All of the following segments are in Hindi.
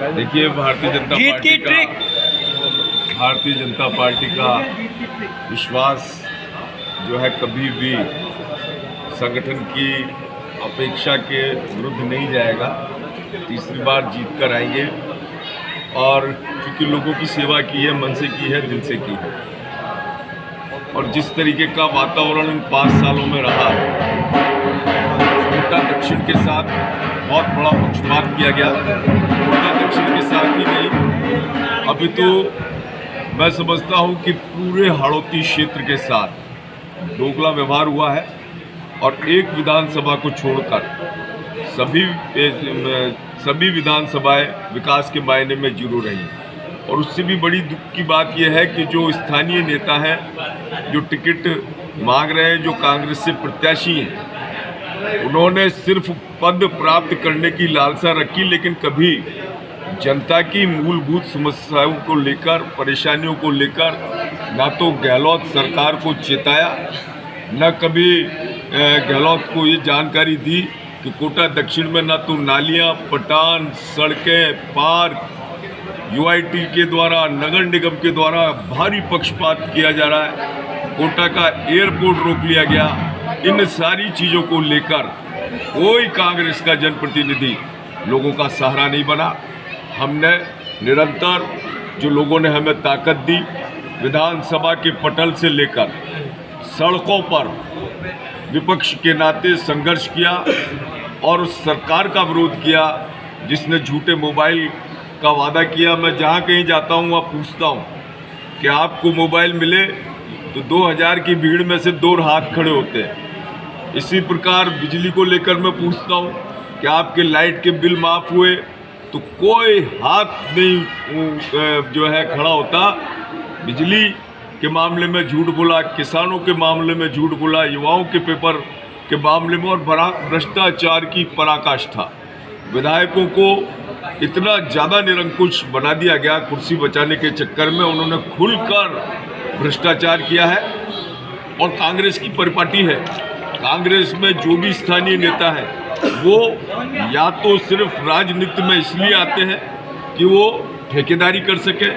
देखिए, भारतीय जनता पार्टी का विश्वास जो है कभी भी संगठन की अपेक्षा के विरुद्ध नहीं जाएगा। तीसरी बार जीत कर आएंगे और क्योंकि लोगों की सेवा की है, मन से की है, दिल से की है। और जिस तरीके का वातावरण इन 5 सालों में रहा, कोटा दक्षिण के साथ बहुत बड़ा पक्षपात किया गया। कोटा दक्षिण के साथ ही नहीं, अभी तो मैं समझता हूं कि पूरे हाड़ौती क्षेत्र के साथ दोगला व्यवहार हुआ है और एक विधानसभा को छोड़कर सभी विधानसभाएं विकास के मायने में जीरो रही। और उससे भी बड़ी दुख की बात यह है कि जो स्थानीय नेता हैं, जो टिकट मांग रहे हैं, जो कांग्रेस से प्रत्याशी हैं, उन्होंने सिर्फ पद प्राप्त करने की लालसा रखी, लेकिन कभी जनता की मूलभूत समस्याओं को लेकर, परेशानियों को लेकर ना तो गहलोत सरकार को चेताया, न कभी गहलोत को ये जानकारी दी कि कोटा दक्षिण में ना तो नालियां, पटान, सड़कें, पार्क यूआईटी के द्वारा, नगर निगम के द्वारा भारी पक्षपात किया जा रहा है। कोटा का एयरपोर्ट रोक लिया गया। इन सारी चीज़ों को लेकर कोई कांग्रेस का जनप्रतिनिधि लोगों का सहारा नहीं बना। हमने निरंतर, जो लोगों ने हमें ताकत दी, विधानसभा के पटल से लेकर सड़कों पर विपक्ष के नाते संघर्ष किया और उस सरकार का विरोध किया जिसने झूठे मोबाइल का वादा किया। मैं जहाँ कहीं जाता हूँ वहाँ पूछता हूँ कि आपको मोबाइल मिले तो 2000 की भीड़ में से 2 हाथ खड़े होते हैं। इसी प्रकार बिजली को लेकर मैं पूछता हूँ कि आपके लाइट के बिल माफ़ हुए तो कोई हाथ नहीं जो है खड़ा होता। बिजली के मामले में झूठ बोला, किसानों के मामले में झूठ बोला, युवाओं के पेपर के मामले में, और भ्रष्टाचार की पराकाष्ठा। विधायकों को इतना ज़्यादा निरंकुश बना दिया गया कुर्सी बचाने के चक्कर में। उन्होंने खुलकर भ्रष्टाचार किया है और कांग्रेस की परिपाटी है। कांग्रेस में जो भी स्थानीय नेता है वो या तो सिर्फ राजनीति में इसलिए आते हैं कि वो ठेकेदारी कर सके,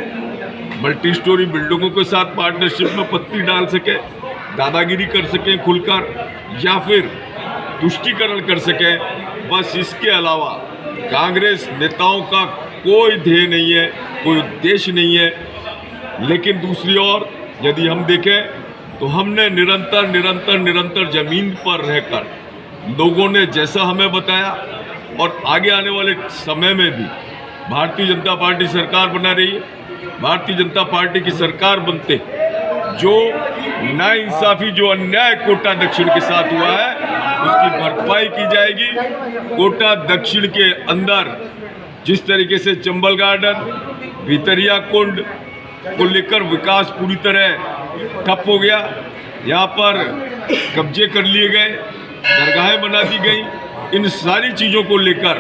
मल्टी स्टोरी बिल्डिंगों के साथ पार्टनरशिप में पत्ती डाल सके, दादागिरी कर सकें खुलकर, या फिर तुष्टीकरण कर सकें। बस इसके अलावा कांग्रेस नेताओं का कोई ध्येय नहीं है, कोई उद्देश्य नहीं है। लेकिन दूसरी ओर यदि हम देखें तो हमने निरंतर ज़मीन पर रहकर लोगों ने जैसा हमें बताया और आगे आने वाले समय में भी भारतीय जनता पार्टी सरकार बना रही है। भारतीय जनता पार्टी की सरकार बनते जो नाइंसाफ़ी, जो अन्याय कोटा दक्षिण के साथ हुआ है, उसकी भरपाई की जाएगी। कोटा दक्षिण के अंदर जिस तरीके से चंबल गार्डन, भितरिया कुंड को लेकर विकास पूरी तरह ठप हो गया, यहाँ पर कब्जे कर लिए गए, दरगाहें बना दी गई, इन सारी चीज़ों को लेकर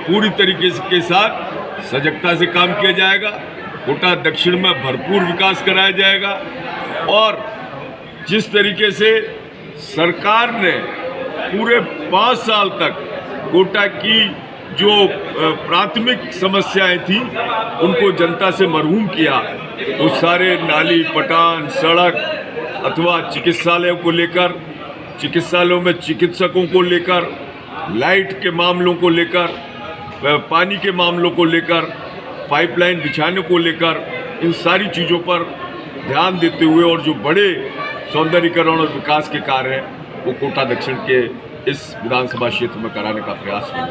पूरी तरीके के साथ सजगता से काम किया जाएगा। कोटा दक्षिण में भरपूर विकास कराया जाएगा। और जिस तरीके से सरकार ने पूरे 5 साल तक कोटा की जो प्राथमिक समस्याएं थी उनको जनता से मरहूम किया, वो सारे नाली, पटान, सड़क अथवा चिकित्सालयों को लेकर, चिकित्सालयों में चिकित्सकों को लेकर, लाइट के मामलों को लेकर, पानी के मामलों को लेकर, पाइपलाइन बिछाने को लेकर, इन सारी चीज़ों पर ध्यान देते हुए और जो बड़े सौंदर्यीकरण और विकास के कार्य हैं वो कोटा दक्षिण के इस विधानसभा क्षेत्र में कराने का प्रयास किया।